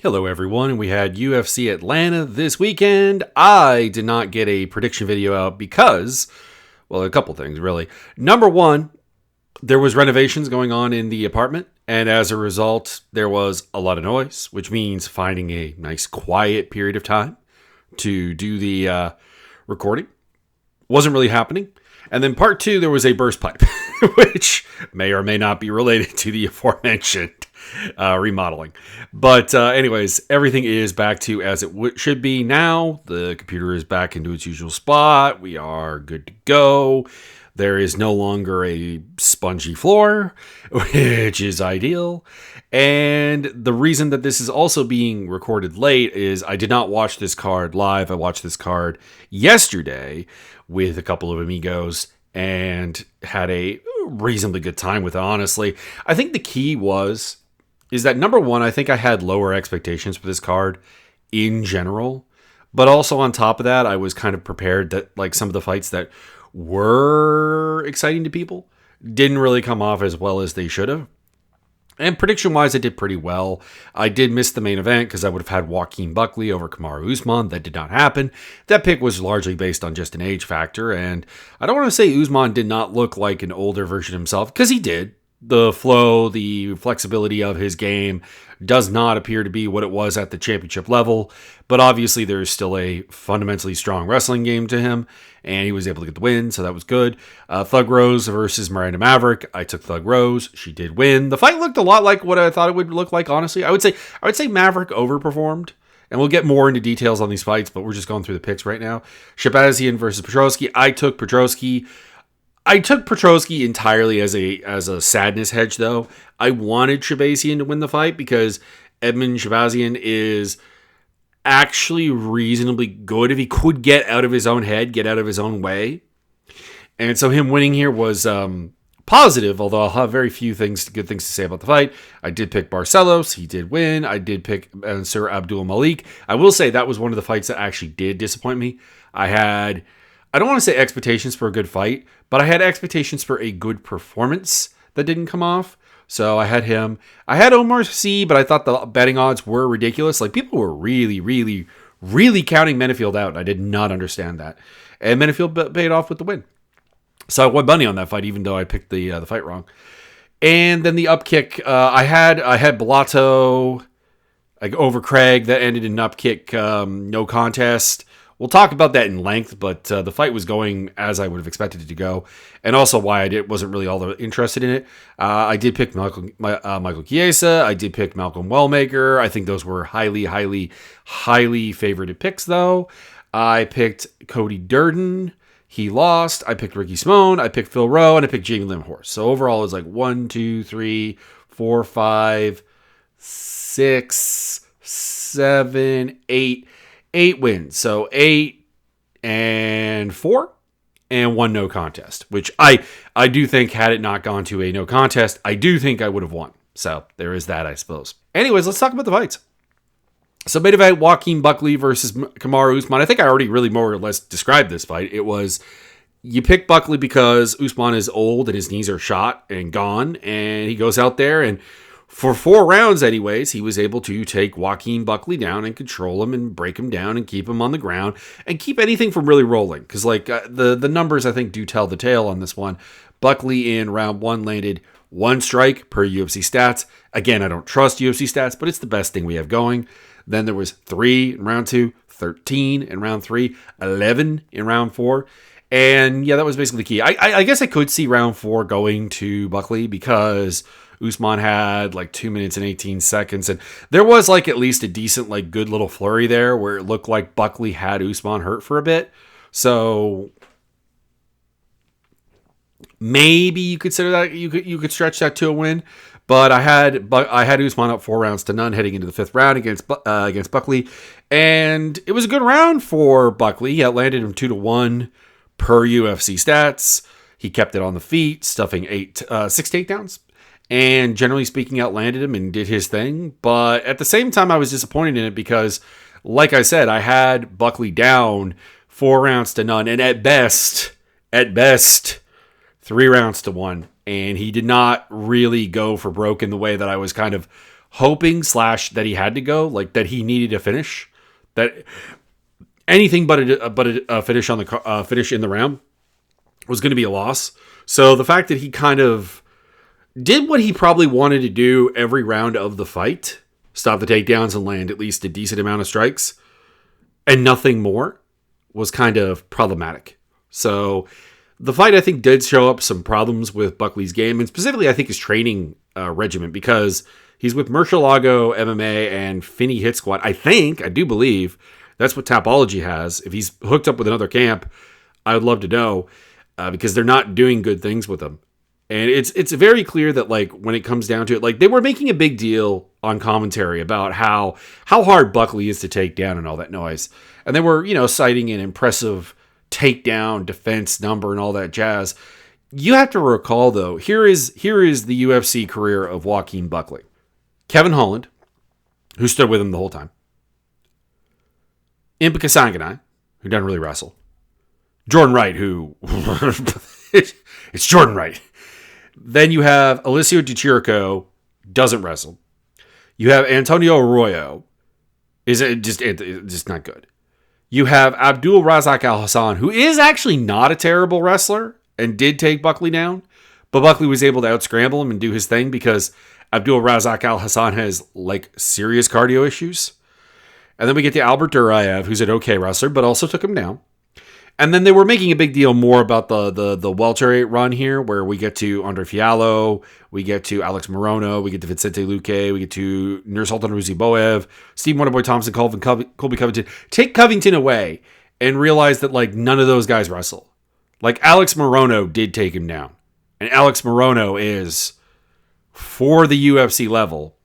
Hello everyone, we had UFC Atlanta this weekend. I did not get a prediction video out because, well, a couple things really. Number one, there was renovations going on in the apartment, and as a result, there was a lot of noise, which means finding a nice quiet period of time to do the recording wasn't really happening. And then part two, there was a burst pipe, which may or may not be related to the aforementioned remodeling. But anyways, everything is back to as it should be now. The computer is back into its usual spot. We are good to go. There is no longer a spongy floor, which is ideal. And the reason that this is also being recorded late is I did not watch this card live. I watched this card yesterday with a couple of amigos and had a reasonably good time with it, honestly. I think the key is that number one, I think I had lower expectations for this card in general. But also on top of that, I was kind of prepared that like some of the fights that were exciting to people didn't really come off as well as they should have. And prediction-wise, I did pretty well. I did miss the main event because I would have had Joaquin Buckley over Kamaru Usman. That did not happen. That pick was largely based on just an age factor. And I don't want to say Usman did not look like an older version of himself, because he did. The flow, the flexibility of his game does not appear to be what it was at the championship level. But obviously, there's still a fundamentally strong wrestling game to him, and he was able to get the win, so that was good. Thug Rose versus Miranda Maverick. I took Thug Rose. She did win. The fight looked a lot like what I thought it would look like, honestly. I would say Maverick overperformed. And we'll get more into details on these fights, but we're just going through the picks right now. Shahbazyan versus Petrosky. I took Petrosky entirely as a sadness hedge, though. I wanted Shahbazyan to win the fight because Edmen Shahbazyan is actually reasonably good if he could get out of his own head, get out of his own way. And so him winning here was positive, although I'll have very few good things to say about the fight. I did pick Barcelos. He did win. I did pick Sir Abdul Malik. I will say that was one of the fights that actually did disappoint me. I don't want to say expectations for a good fight, but I had expectations for a good performance that didn't come off. So I had him. I had Omar C, but I thought the betting odds were ridiculous. Like, people were really, really, really counting Menefield out. I did not understand that. And Menefield paid off with the win. So I won money on that fight, even though I picked the fight wrong. And then the upkick, I had Bellato over Craig. That ended in an upkick, no contest. We'll talk about that in length, but the fight was going as I would have expected it to go, and also why I wasn't really all that interested in it. I did pick Michael Chiesa. I did pick Malcolm Wellmaker. I think those were highly, highly, highly favorited picks, though. I picked Cody Durden. He lost. I picked Ricky Simone. I picked Phil Rowe, and I picked Jamie Lynn Horse. So overall, it was like 1, 2, 3, 4, 5, 6, 7, 8. 8 wins. So 8 and 4 and 1 no contest, which I do think, had it not gone to a no contest, I do think I would have won. So there is that, I suppose. Anyways, let's talk about the fights. So main event, Joaquin Buckley versus Kamaru Usman. I think I already really more or less described this fight. It was, you pick Buckley because Usman is old and his knees are shot and gone, and he goes out there and for 4 rounds anyways, he was able to take Joaquin Buckley down and control him and break him down and keep him on the ground and keep anything from really rolling. Because the numbers, I think, do tell the tale on this one. Buckley in round 1 landed 1 strike per UFC stats. Again, I don't trust UFC stats, but it's the best thing we have going. Then there was 3 in round 2, 13 in round 3, 11 in round 4. And yeah, that was basically the key. I guess I could see round 4 going to Buckley because Usman had like 2 minutes and 18 seconds. And there was like at least a decent, like good little flurry there where it looked like Buckley had Usman hurt for a bit. So maybe you consider that you could stretch that to a win. But I had Usman up 4 rounds to none heading into the 5th round against Buckley. And it was a good round for Buckley. He outlanded him 2-1 per UFC stats. He kept it on the feet, stuffing 6 takedowns. And generally speaking, outlanded him and did his thing. But at the same time, I was disappointed in it because, like I said, I had Buckley down 4 rounds to none. And at best, 3 rounds to 1. And he did not really go for broke in the way that I was kind of hoping / that he had to go, like that he needed a finish, that anything but a finish on the finish in the round was going to be a loss. So the fact that he kind of did what he probably wanted to do every round of the fight, stop the takedowns and land at least a decent amount of strikes and nothing more, was kind of problematic. So the fight, I think, did show up some problems with Buckley's game, and specifically, I think, his training regimen, because he's with Murcielago MMA and Finney Hit Squad. I do believe that's what Tapology has. If he's hooked up with another camp, I would love to know, because they're not doing good things with him. And it's very clear that, like, when it comes down to it, like, they were making a big deal on commentary about how hard Buckley is to take down and all that noise. And they were, citing an impressive takedown defense number and all that jazz. You have to recall, though, here is the UFC career of Joaquin Buckley. Kevin Holland, who stood with him the whole time. Impa Kasanganay, who doesn't really wrestle. Jordan Wright, who... it's Jordan Wright. Then you have Alessio Di Chirico, doesn't wrestle. You have Antonio Arroyo, is just not good. You have Abdul Razak Al Hassan, who is actually not a terrible wrestler and did take Buckley down, but Buckley was able to out-scramble him and do his thing because Abdul Razak Al Hassan has, like, serious cardio issues. And then we get to Albert Duraev, who's an okay wrestler, but also took him down. And then they were making a big deal more about the welterweight run here, where we get to Andre Fiallo, we get to Alex Morono, we get to Vicente Luque, we get to Nursultan Ruziboev, Steve Wonderboy Thompson, Colby Covington. Take Covington away and realize that, like, none of those guys wrestle. Like, Alex Morono did take him down. And Alex Morono is, for the UFC level,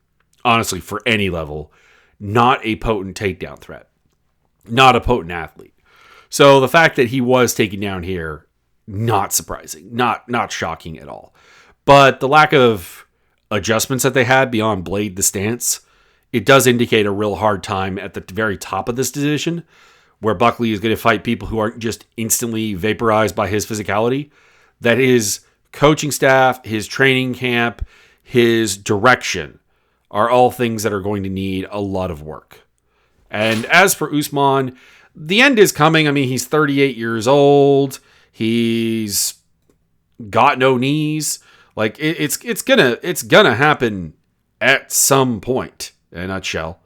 honestly, for any level, not a potent takedown threat. Not a potent athlete. So the fact that he was taken down here, not surprising, not shocking at all. But the lack of adjustments that they had beyond blade the stance, it does indicate a real hard time at the very top of this division, where Buckley is going to fight people who aren't just instantly vaporized by his physicality. That his coaching staff, his training camp, his direction are all things that are going to need a lot of work. And as for Usman, the end is coming. I mean, he's 38 years old. He's got no knees. Like, it's gonna happen at some point, in a nutshell.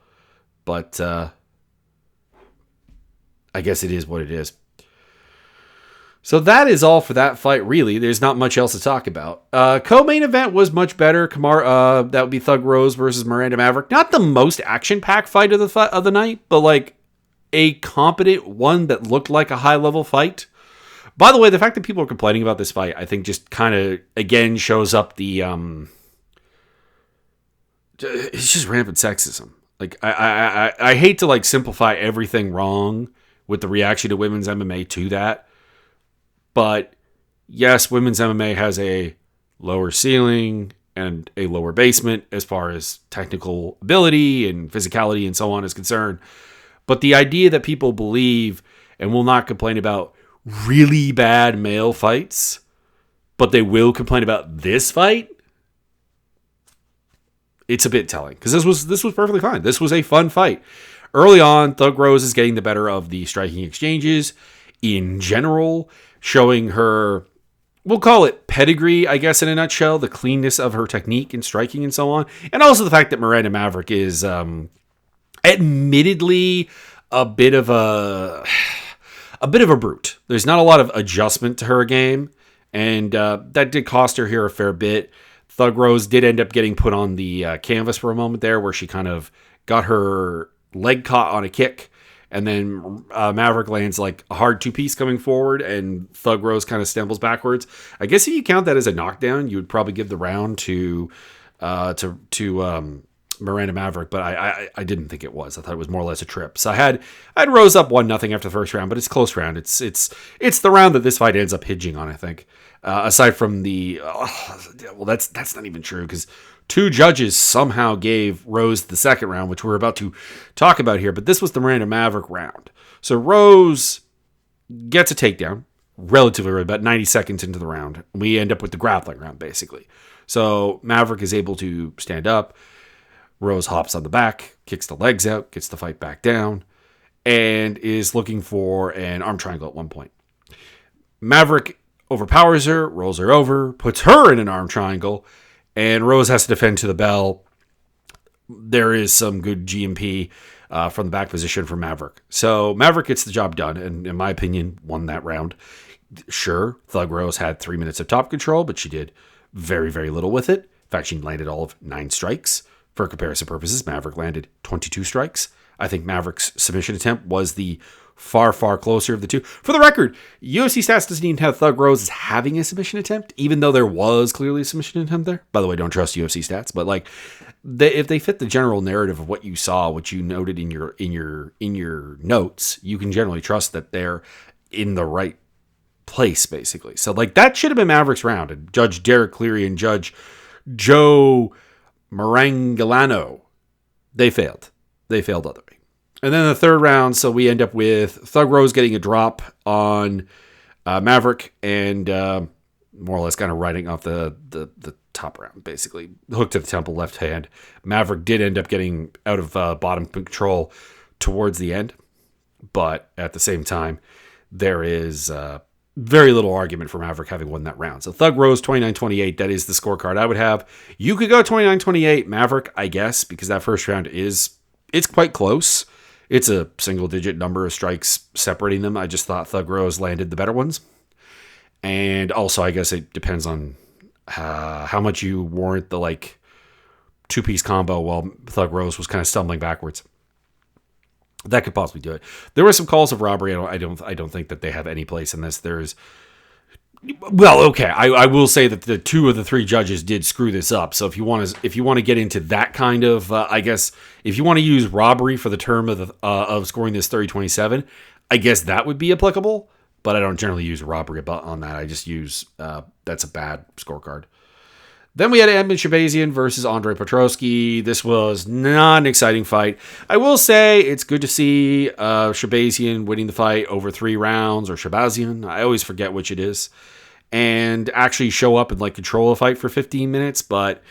But I guess it is what it is. So that is all for that fight, really. There's not much else to talk about. Co-main event was much better. That would be Thug Rose versus Miranda Maverick. Not the most action-packed fight of the night, but, like, a competent one that looked like a high-level fight. By the way, the fact that people are complaining about this fight, I think, just kind of, again, shows up the... it's just rampant sexism. Like, I hate to, like, simplify everything wrong with the reaction to women's MMA to that. But, yes, women's MMA has a lower ceiling and a lower basement as far as technical ability and physicality and so on is concerned. But the idea that people believe and will not complain about really bad male fights, but they will complain about this fight, it's a bit telling. Because this was perfectly fine. This was a fun fight. Early on, Thug Rose is getting the better of the striking exchanges in general, showing her, we'll call it pedigree, I guess, in a nutshell, the cleanness of her technique and striking and so on. And also the fact that Miranda Maverick is... admittedly a bit of a brute. There's not a lot of adjustment to her game, and that did cost her here a fair bit. Thug Rose did end up getting put on the canvas for a moment there, where she kind of got her leg caught on a kick, and then Maverick lands like a hard two-piece coming forward, and Thug Rose kind of stumbles backwards. I guess if you count that as a knockdown, you would probably give the round to Miranda Maverick, but I didn't think it was. I thought it was more or less a trip. So I had Rose up 1-0 after the first round, but it's a close round. It's the round that this fight ends up hinging on, I think. Aside from that's not even true, because two judges somehow gave Rose the second round, which we're about to talk about here. But this was the Miranda Maverick round. So Rose gets a takedown relatively early, about 90 seconds into the round. We end up with the grappling round, basically. So Maverick is able to stand up. Rose hops on the back, kicks the legs out, gets the fight back down, and is looking for an arm triangle at one point. Maverick overpowers her, rolls her over, puts her in an arm triangle, and Rose has to defend to the bell. There is some good GMP from the back position for Maverick. So Maverick gets the job done, and in my opinion, won that round. Sure, Thug Rose had 3 minutes of top control, but she did very, very little with it. In fact, she landed all of 9 strikes. For comparison purposes, Maverick landed 22 strikes. I think Maverick's submission attempt was the far, far closer of the two. For the record, UFC stats doesn't even have Thug Rose as having a submission attempt, even though there was clearly a submission attempt there. By the way, don't trust UFC stats, but like, if they fit the general narrative of what you saw, what you noted in your notes, you can generally trust that they're in the right place, basically. So like, that should have been Maverick's round, and Judge Derek Cleary and Judge Joe Marangolano, they failed other way. And then the third round, so we end up with Thug Rose getting a drop on Maverick, and more or less kind of riding off the top round, basically. Hook to the temple, left hand. Maverick did end up getting out of bottom control towards the end, but at the same time, there is very little argument for Maverick having won that round. So Thug Rose 29-28, that is the scorecard I would have. You could go 29-28 Maverick, I guess, because that first round it's quite close. It's a single-digit number of strikes separating them. I just thought Thug Rose landed the better ones. And also, I guess it depends on how much you warrant the, like, two-piece combo while Thug Rose was kind of stumbling backwards. That could possibly do it. There were some calls of robbery. I don't think that they have any place in this. Well, okay. I will say that the 2 of the 3 judges did screw this up. So if you want to get into that kind of, I guess, if you want to use robbery for the term of scoring this 30-27, I guess that would be applicable. But I don't generally use robbery on that. I just use that's a bad scorecard. Then we had Edmen Shahbazyan versus Andre Petroski. This was not an exciting fight. I will say it's good to see Shahbazyan winning the fight over 3 rounds, or Shahbazyan. I always forget which it is. And actually show up and like control a fight for 15 minutes, but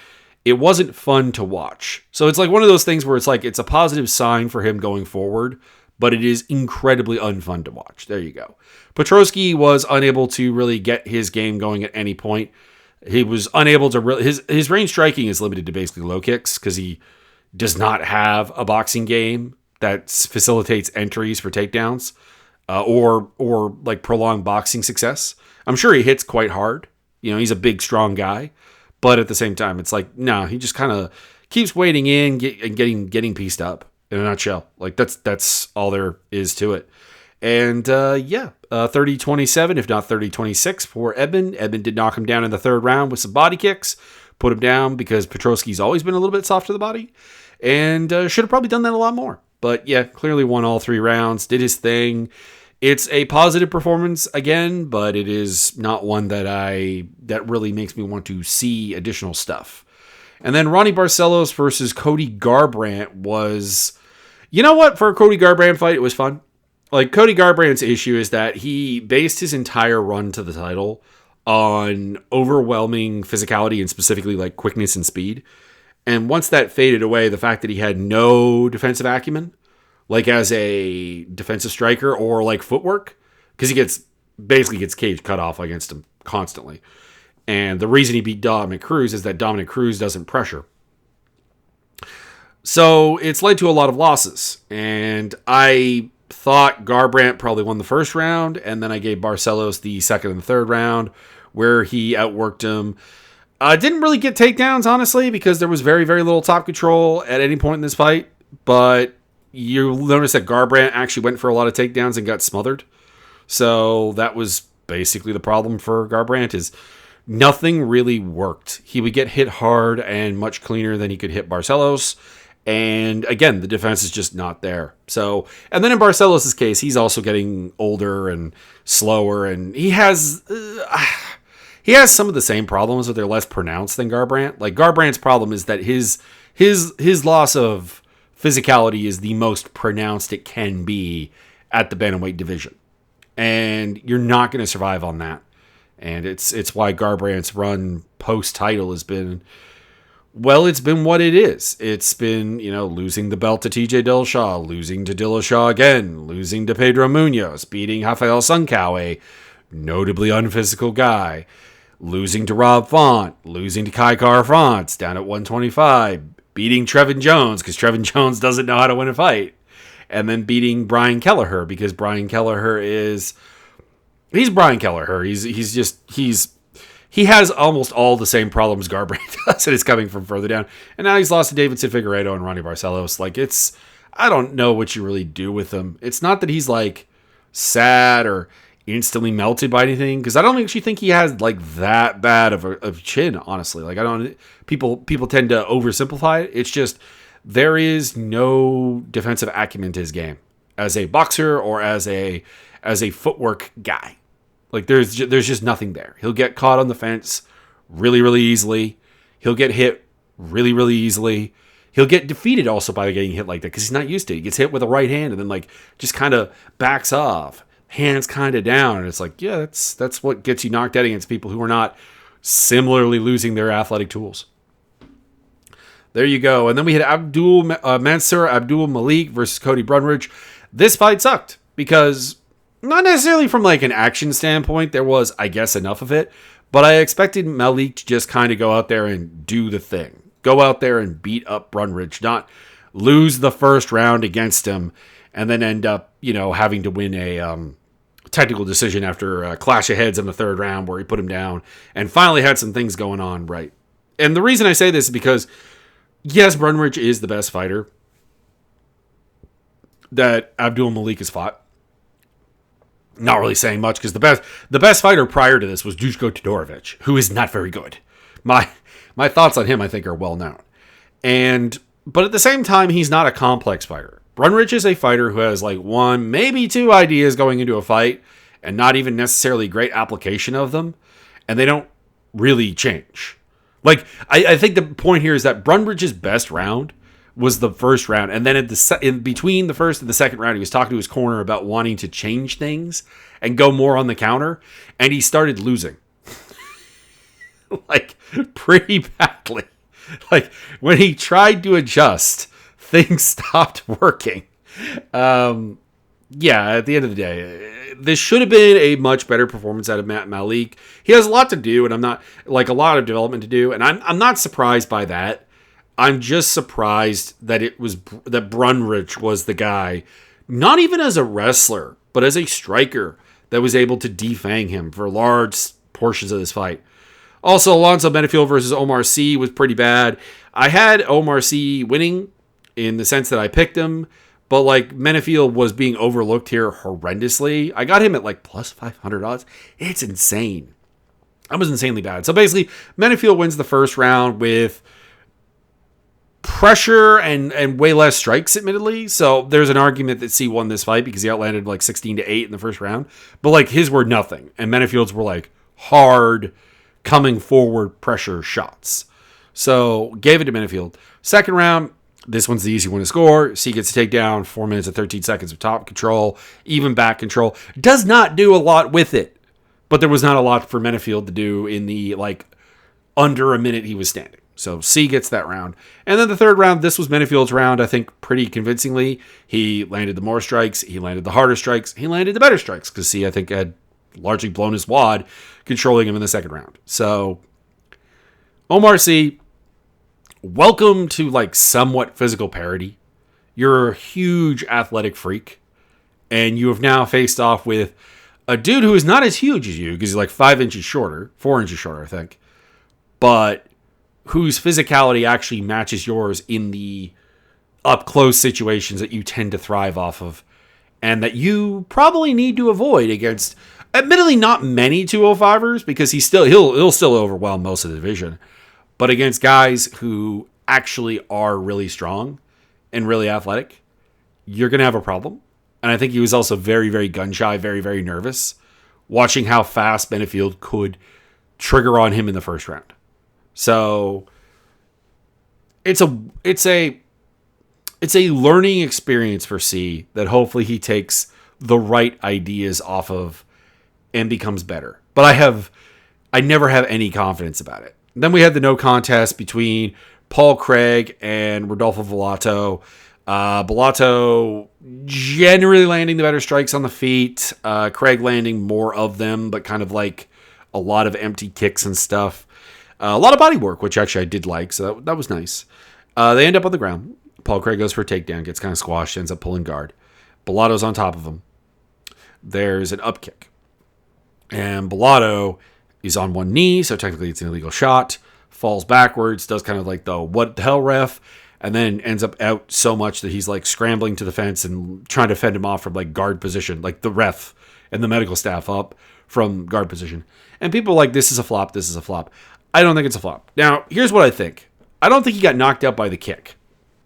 it wasn't fun to watch. So it's like one of those things where it's like it's a positive sign for him going forward, but it is incredibly unfun to watch. There you go. Petroski was unable to really get his game going at any point. He was unable to really, his range striking is limited to basically low kicks because he does not have a boxing game that facilitates entries for takedowns or like prolonged boxing success. I'm sure he hits quite hard. You know, he's a big, strong guy, but at the same time, it's like, no, he just kind of keeps wading in and getting pieced up in a nutshell. Like that's all there is to it. And 30-27, if not 30-26 for Edmen. Edmen did knock him down in the third round with some body kicks, put him down because Petroski's always been a little bit soft to the body, and should have probably done that a lot more. But yeah, clearly won all 3 rounds, did his thing. It's a positive performance again, but it is not one that really makes me want to see additional stuff. And then Ronnie Barcelos versus Cody Garbrandt was, you know what? For a Cody Garbrandt fight, it was fun. Like, Cody Garbrandt's issue is that he based his entire run to the title on overwhelming physicality and specifically like quickness and speed. And once that faded away, the fact that he had no defensive acumen, like as a defensive striker or like footwork, because he basically gets cage cut off against him constantly. And the reason he beat Dominic Cruz is that Dominic Cruz doesn't pressure. So it's led to a lot of losses. And I thought Garbrandt probably won the first round, and then I gave Barcelos the second and third round where he outworked him. Didn't really get takedowns, honestly, because there was very, very little top control at any point in this fight. But you'll notice that Garbrandt actually went for a lot of takedowns and got smothered. So that was basically the problem for Garbrandt, is nothing really worked. He would get hit hard and much cleaner than he could hit Barcelos. And again, the defense is just not there. So, and then in Barcelos' case, he's also getting older and slower, and he has some of the same problems, but they're less pronounced than Garbrandt. Like, Garbrandt's problem is that his loss of physicality is the most pronounced it can be at the bantamweight division, and you're not going to survive on that. And it's why Garbrandt's run post title has been Well, it's been what it is. It's been, losing the belt to TJ Dillashaw, losing to Dillashaw again, losing to Pedro Munoz, beating Rafael Suncao, a notably unphysical guy, losing to Rob Font, losing to Kai Kara-France down at 125, beating Trevin Jones because Trevin Jones doesn't know how to win a fight, and then beating Brian Kelleher because Brian Kelleher he's Brian Kelleher. He has almost all the same problems Garbrandt does, and it's coming from further down. And now he's lost to Davidson Figueiredo and Ronnie Barcelos. Like, I don't know what you really do with him. It's not that he's like sad or instantly melted by anything, because I don't actually think he has like that bad of a chin, honestly. Like, people tend to oversimplify it. It's just there is no defensive acumen to his game as a boxer or as a footwork guy. Like, there's just nothing there. He'll get caught on the fence really, really easily. He'll get hit really, really easily. He'll get defeated also by getting hit like that because he's not used to it. He gets hit with a right hand and then like just kind of backs off, hands kind of down. And it's like, yeah, that's what gets you knocked out against people who are not similarly losing their athletic tools. There you go. And then we had Mansour Abdul Malik versus Cody Brundrage. This fight sucked because, not necessarily from like an action standpoint, there was, I guess, enough of it, but I expected Malik to just kind of go out there and do the thing. Go out there and beat up Brundrage, not lose the first round against him, and then end up, having to win a technical decision after a clash of heads in the third round where he put him down and finally had some things going on right. And the reason I say this is because, yes, Brundrage is the best fighter that Abdul Malik has fought. Not really saying much because the best fighter prior to this was Dushko Todorovic, who is not very good. My thoughts on him, I think, are well known. But at the same time, he's not a complex fighter. Brundrage is a fighter who has like one, maybe two ideas going into a fight, and not even necessarily great application of them, and they don't really change. Like, I think the point here is that Brundrage's best round was the first round, and then in between the first and the second round, he was talking to his corner about wanting to change things and go more on the counter, and he started losing. Like, pretty badly. Like, when he tried to adjust, things stopped working. Yeah, at the end of the day, this should have been a much better performance out of Matt Malik. He has a lot to do, and I'm not, like, a lot of development to do, and I'm not surprised by that. I'm just surprised that that Brundrage was the guy, not even as a wrestler, but as a striker that was able to defang him for large portions of this fight. Also, Alonzo Benefield versus Omar Sy was pretty bad. I had Omar Sy winning in the sense that I picked him, but like Benefield was being overlooked here horrendously. I got him at like plus 500 odds. It's insane. That was insanely bad. So basically, Benefield wins the first round with pressure and way less strikes, admittedly. So there's an argument that C won this fight because he outlanded like 16-8 in the first round. But like his were nothing. And Benefield's were like hard coming forward pressure shots. So gave it to Benefield. Second round, this one's the easy one to score. C gets a takedown, 4 minutes and 13 seconds of top control, even back control. Does not do a lot with it. But there was not a lot for Benefield to do in the like under a minute he was standing. So C gets that round. And then the third round, this was Benefield's round, I think, pretty convincingly. He landed the more strikes. He landed the harder strikes. He landed the better strikes because C, I think, had largely blown his wad, controlling him in the second round. So Omar Sy, welcome to like somewhat physical parity. You're a huge athletic freak. And you have now faced off with a dude who is not as huge as you because he's like 5 inches shorter, 4 inches shorter, I think. But whose physicality actually matches yours in the up-close situations that you tend to thrive off of, and that you probably need to avoid against, admittedly, not many 205ers, because he'll still overwhelm most of the division, but against guys who actually are really strong and really athletic, you're going to have a problem. And I think he was also very, very gun-shy, very, very nervous, watching how fast Benefield could trigger on him in the first round. So it's a learning experience for C that hopefully he takes the right ideas off of and becomes better. But I never have any confidence about it. Then we had the no contest between Paul Craig and Rodolfo Volato. Volato generally landing the better strikes on the feet. Craig landing more of them, but kind of like a lot of empty kicks and stuff. A lot of body work, which actually I did like, so that was nice. They end up on the ground. Paul Craig goes for a takedown, gets kind of squashed, ends up pulling guard. Volado's on top of him. There's an up kick. And Volato is on one knee, so technically it's an illegal shot. Falls backwards, does kind of like the what the hell ref, and then ends up out so much that he's like scrambling to the fence and trying to fend him off from like guard position, like the ref and the medical staff up from guard position. And people are like, this is a flop, this is a flop. I don't think it's a flop. Now, here's what I think. I don't think he got knocked out by the kick.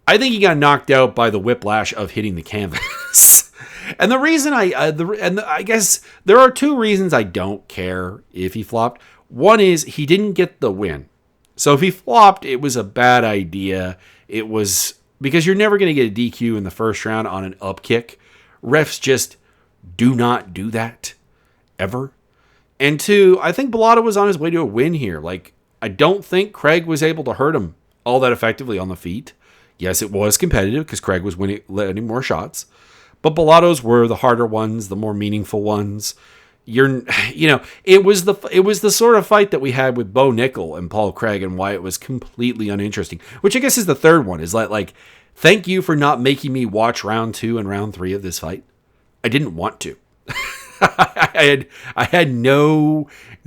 I think he got knocked out by the whiplash of hitting the canvas. And the reason I guess there are two reasons I don't care if he flopped. One is he didn't get the win. So if he flopped, it was a bad idea. It was because you're never going to get a DQ in the first round on an up kick. Refs just do not do that ever. And two, I think Volato was on his way to a win here. Like, I don't think Craig was able to hurt him all that effectively on the feet. Yes, it was competitive because Craig was letting more shots. But Volato's were the harder ones, the more meaningful ones. It was the sort of fight that we had with Bo Nickel and Paul Craig, and why it was completely uninteresting. Which I guess is the third one. Is like, thank you for not making me watch round 2 and round 3 of this fight. I didn't want to. I had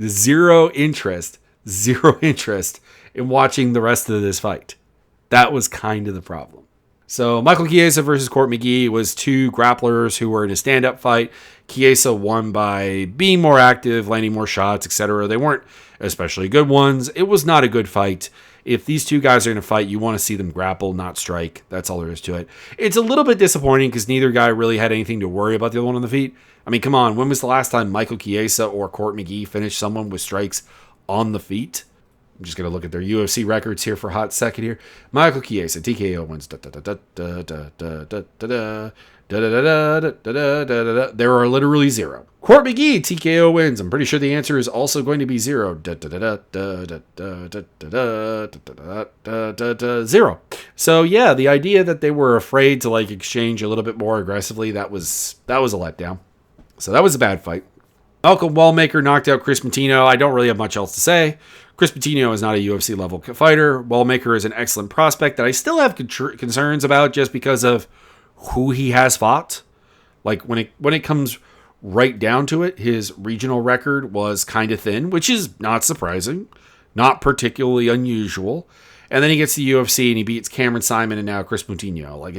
zero interest in watching the rest of this fight. That was kind of the problem. So Michael Chiesa versus Court McGee was two grapplers who were in a stand-up fight. Chiesa won by being more active, landing more shots, etc. They weren't especially good ones. It was not a good fight. If these two guys are in a fight, you want to see them grapple, not strike. That's all there is to it. It's a little bit disappointing because neither guy really had anything to worry about the other one on the feet. I mean, come on. When was the last time Michael Chiesa or Court McGee finished someone with strikes on the feet? I'm just going to look at their UFC records here for a hot second here. Michael Chiesa, TKO wins. There are literally zero. Court McGee, TKO wins. I'm pretty sure the answer is also going to be zero. Zero. So yeah, the idea that they were afraid to like exchange a little bit more aggressively, that was a letdown. So that was a bad fight. Malcolm Wellmaker knocked out Chris Matino. I don't really have much else to say. Chris Patino is not a UFC level fighter. Wellmaker is an excellent prospect that I still have concerns about just because of who he has fought. Like when it comes right down to it, his regional record was kind of thin, which is not surprising, not particularly unusual. And then he gets to the UFC and he beats Cameron Simon and now Chris Moutinho. Like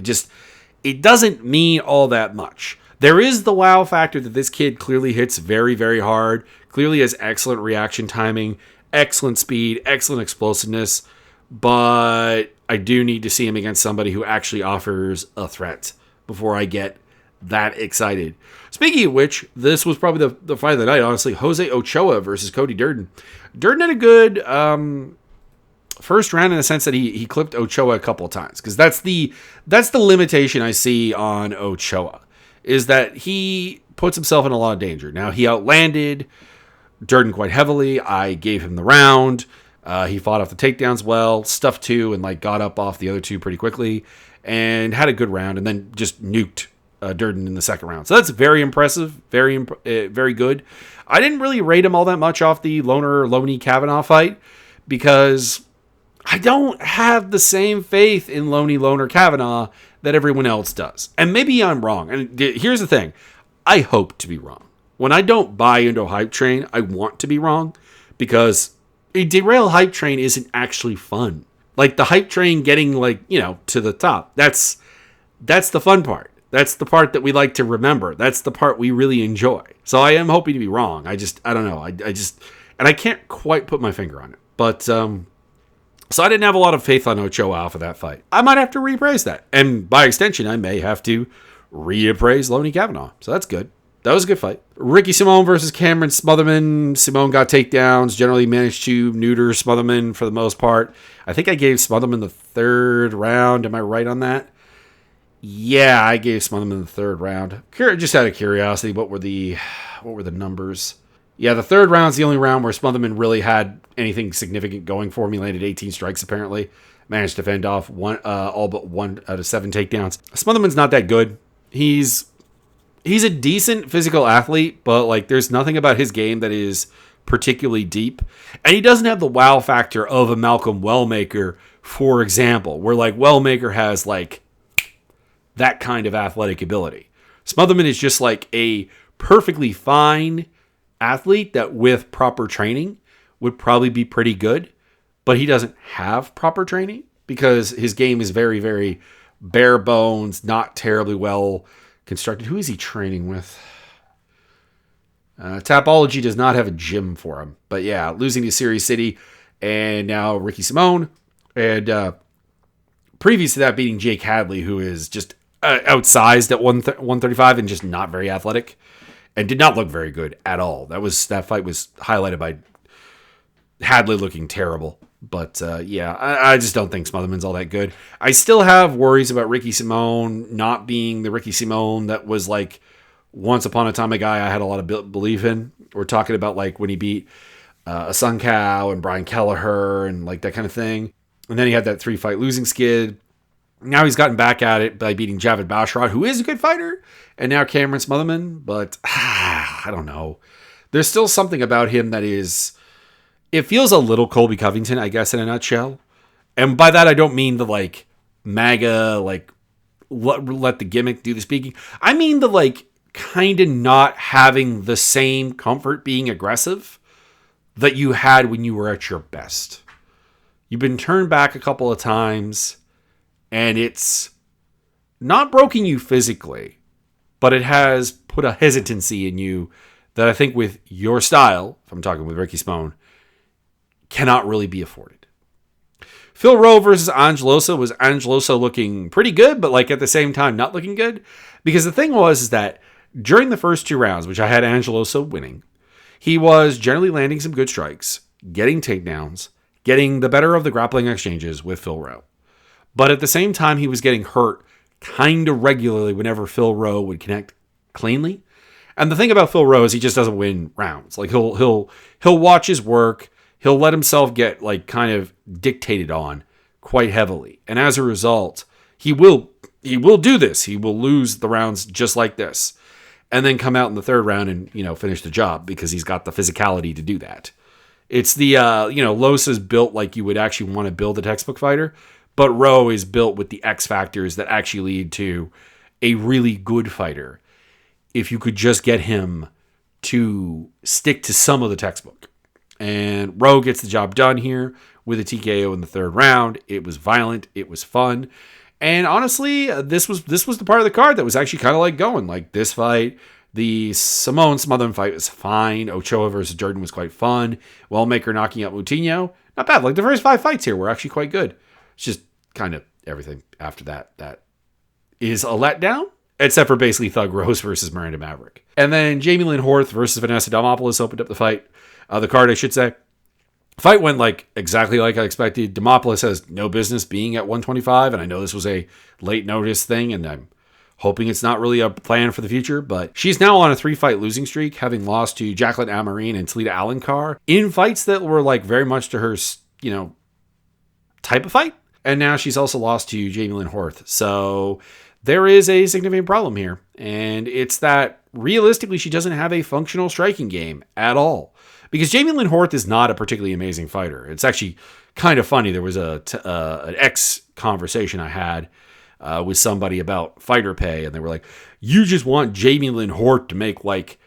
it doesn't mean all that much. There is the wow factor that this kid clearly hits very, very hard, clearly has excellent reaction timing, excellent speed, excellent explosiveness, but I do need to see him against somebody who actually offers a threat before I get that excited. Speaking of which, this was probably the fight of the night, honestly. Jose Ochoa versus Cody Durden. Durden had a good first round in the sense that he clipped Ochoa a couple of times, because that's the limitation I see on Ochoa, is that he puts himself in a lot of danger. Now, he outlanded Durden quite heavily. I gave him the round. He fought off the takedowns well, stuffed two, and like got up off the other two pretty quickly, and had a good round, and then just nuked Durden in the second round. So that's very impressive, very good. I didn't really rate him all that much off the Loney Kavanaugh fight because I don't have the same faith in Loner Kavanaugh that everyone else does. And maybe I'm wrong. And here's the thing. I hope to be wrong. When I don't buy into a hype train, I want to be wrong, because a derail hype train isn't actually fun. Like the hype train getting to the top. That's the fun part. That's the part that we like to remember. That's the part we really enjoy. So I am hoping to be wrong. I don't know. And I can't quite put my finger on it. But, so I didn't have a lot of faith on Ochoa off of that fight. I might have to reappraise that. And by extension, I may have to reappraise Loney Kavanaugh. So that's good. That was a good fight. Ricky Simone versus Cameron Smotherman. Simone got takedowns, generally managed to neuter Smotherman for the most part. I think I gave Smotherman the third round. Am I right on that? Yeah, I gave Smotherman the third round. Just out of curiosity, what were the numbers? Yeah, the third round's the only round where Smotherman really had anything significant going for him. He landed 18 strikes, apparently. managed to fend off all but 1 out of 7 takedowns. Smotherman's not that good. He's a decent physical athlete, but like there's nothing about his game that is particularly deep. And he doesn't have the wow factor of a Malcolm Wellmaker, for example, where like Wellmaker has like that kind of athletic ability. Smotherman is just like a perfectly fine athlete that with proper training would probably be pretty good, but he doesn't have proper training because his game is very, very bare bones, not terribly well constructed. Who is he training with? Tapology does not have a gym for him. But yeah, losing to Siri City and now Ricky Simone. And previous to that, beating Jake Hadley, who is just outsized at 135 and just not very athletic. And did not look very good at all. That fight was highlighted by Hadley looking terrible. But yeah, I just don't think Smotherman's all that good. I still have worries about Ricky Simone not being the Ricky Simone that was like once upon a time a guy I had a lot of belief in. We're talking about like when he beat Sun Cow and Brian Kelleher and like that kind of thing. And then he had that 3-fight losing skid. Now he's gotten back at it by beating Javid Basharat, who is a good fighter, and now Cameron Smotherman. But I don't know. There's still something about him that is... It feels a little Colby Covington, I guess, in a nutshell. And by that, I don't mean the, like, MAGA, like, let the gimmick do the speaking. I mean the, like, kind of not having the same comfort being aggressive that you had when you were at your best. You've been turned back a couple of times, and it's not broken you physically, but it has put a hesitancy in you that I think with your style, if I'm talking with Ricky Simone, cannot really be afforded. Phil Rowe versus Angelosa was Angelosa looking pretty good, but like at the same time not looking good. Because the thing was that during the first 2 rounds, which I had Angelosa winning, he was generally landing some good strikes, getting takedowns, getting the better of the grappling exchanges with Phil Rowe. But at the same time, he was getting hurt kind of regularly whenever Phil Rowe would connect cleanly. And the thing about Phil Rowe is he just doesn't win rounds. Like he'll watch his work. He'll let himself get like kind of dictated on quite heavily. And as a result, he will do this. He will lose the rounds just like this. And then come out in the 3rd round and, finish the job because he's got the physicality to do that. It's the, Losa's built like you would actually want to build a textbook fighter. But Rowe is built with the X factors that actually lead to a really good fighter. If you could just get him to stick to some of the textbook. And Rowe gets the job done here with a TKO in the 3rd round. It was violent. It was fun. And honestly, this was the part of the card that was actually kind of like going. Like this fight, the Simone Smotherman fight was fine. Ochoa versus Jordan was quite fun. Wellmaker knocking out Moutinho, not bad. Like the first 5 fights here were actually quite good. It's just kind of everything after that is a letdown. Except for basically Thug Rose versus Miranda Maverick. And then Jamie Lynn Horth versus Vanessa Demopoulos opened up the fight. The card, I should say. Fight went like exactly like I expected. Demopoulos has no business being at 125, and I know this was a late notice thing, and I'm hoping it's not really a plan for the future, but she's now on a 3-fight losing streak, having lost to Jacqueline Amarine and Talita Alencar in fights that were like very much to her, type of fight. And now she's also lost to Jamie Lynn Horth. So there is a significant problem here. And it's that realistically, she doesn't have a functional striking game at all. Because Jamie Lynn Horth is not a particularly amazing fighter. It's actually kind of funny. There was an X conversation I had with somebody about fighter pay. And they were like, you just want Jamie Lynn Horth to make like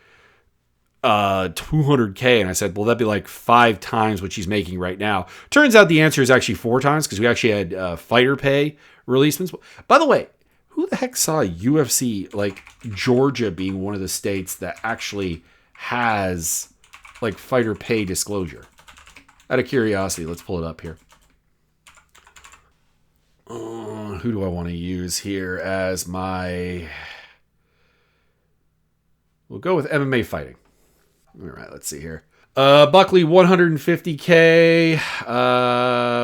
$200K. And I said, well, that'd be like 5 times what she's making right now. Turns out the answer is actually 4 times because we actually had fighter pay releasements. By the way, who the heck saw UFC, like Georgia being one of the states that actually has like fighter pay disclosure? Out of curiosity, let's pull it up here. Who do I want to use here as my... We'll go with MMA fighting. All right, let's see here. Buckley, 150K.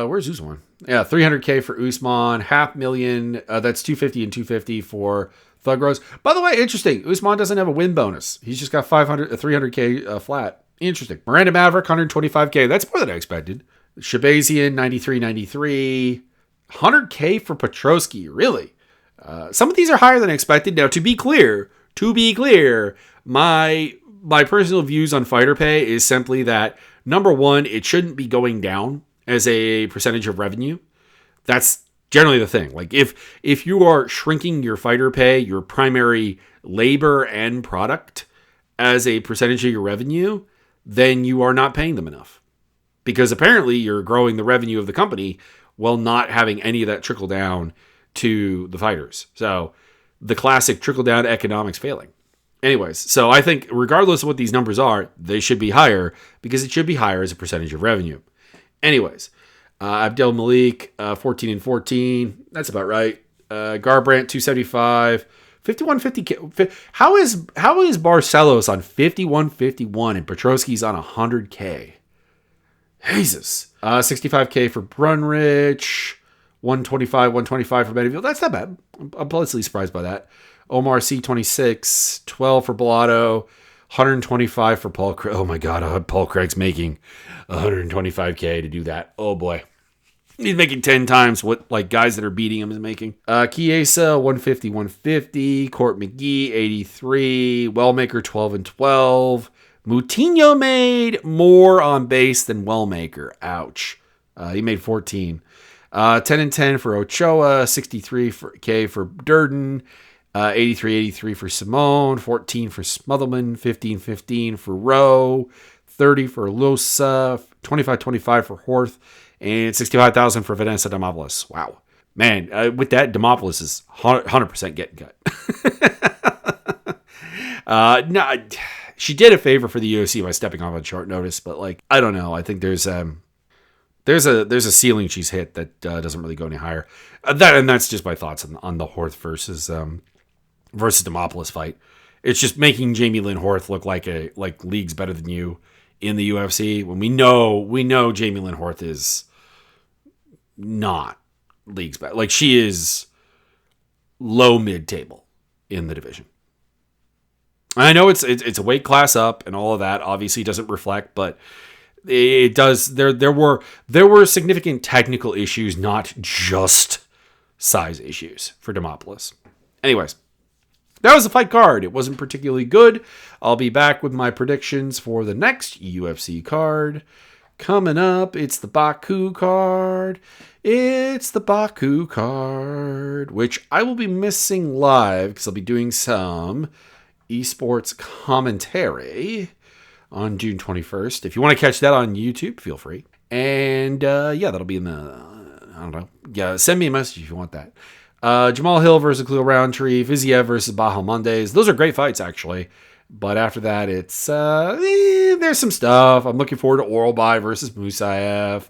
Where's Usman? Yeah, 300K for Usman. $500,000. That's 250 and 250 for Thug Rose. By the way, interesting. Usman doesn't have a win bonus. He's just got 300K flat. Interesting. Miranda Maverick, 125K. That's more than I expected. Shahbazyan, 93. 100K for Petrosky, really? Some of these are higher than expected. Now, to be clear, my personal views on fighter pay is simply that, number one, it shouldn't be going down as a percentage of revenue. That's generally the thing. Like, if you are shrinking your fighter pay, your primary labor and product, as a percentage of your revenue, then you are not paying them enough. Because apparently you're growing the revenue of the company while not having any of that trickle down to the fighters. So the classic trickle down economics failing. Anyways, so I think regardless of what these numbers are, they should be higher because it should be higher as a percentage of revenue. Anyways, Abdel Malik, 14 and 14. That's about right. Garbrandt, 275. 5150K. How is Barcelos on 5151 and Petrosky's on 100K? Jesus. 65K for Brundrage. 125 for Benefield. That's not bad. I'm pleasantly surprised by that. Omar C26. 12 for Bellato. 125 for Paul Craig. Oh my God. Paul Craig's making 125K to do that. Oh boy. He's making 10 times what like guys that are beating him is making. Chiesa, 150. Court McGee, 83. Wellmaker, 12 and 12. Moutinho made more on base than Wellmaker. Ouch. He made 14. 10 and 10 for Ochoa. 63K for Durden. 83 for Simone. 14 for Smotherman. 15 for Rowe. 30 for Losa. 25 for Horth. And 65,000 for Vanessa Demopoulos. Wow. Man, with that, Demopoulos is 100% getting cut. No, she did a favor for the UFC by stepping off on short notice, but like, I don't know. I think there's a ceiling she's hit that doesn't really go any higher. That's just my thoughts on the Horth versus Demopoulos fight. It's just making Jamie Lynn Horth look like leagues better than you in the UFC when we know Jamie Lynn Horth is not leagues better. Like, she is low mid table in the division. I know it's a weight class up and all of that obviously doesn't reflect, but it does. There were significant technical issues, not just size issues for Demopoulos. Anyways, that was the fight card. It wasn't particularly good. I'll be back with my predictions for the next UFC card. Coming up, it's the Baku card. Which I will be missing live because I'll be doing some esports commentary on June 21st. If you want to catch that on YouTube, feel free. And that'll be in the, I don't know. Yeah, send me a message if you want that. Jamal Hill versus Khalil Roundtree, Viziev versus Bahal Mondays. Those are great fights, actually. But after that, it's there's some stuff. I'm looking forward to Oralbai versus Musayev.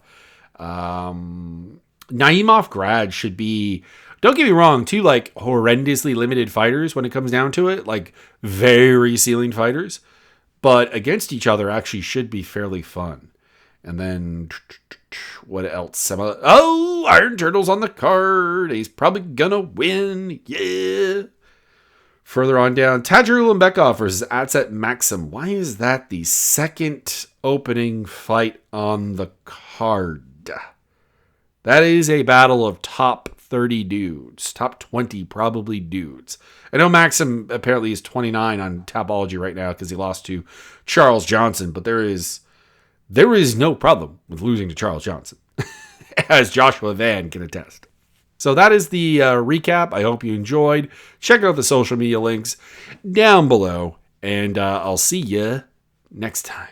Naimov Grad should be, don't get me wrong, two like horrendously limited fighters when it comes down to it, like very ceiling fighters, but against each other actually should be fairly fun. And then what else? Iron Turtle's on the card. He's probably gonna win. Yeah. Further on down, Tadjur Ulanbekov versus Atzet Maxim. Why is that the second opening fight on the card? That is a battle of top 30 dudes. Top 20 probably dudes. I know Maxim apparently is 29 on Tapology right now because he lost to Charles Johnson, but there is no problem with losing to Charles Johnson, as Joshua Van can attest. So that is the recap. I hope you enjoyed. Check out the social media links down below, and I'll see you next time.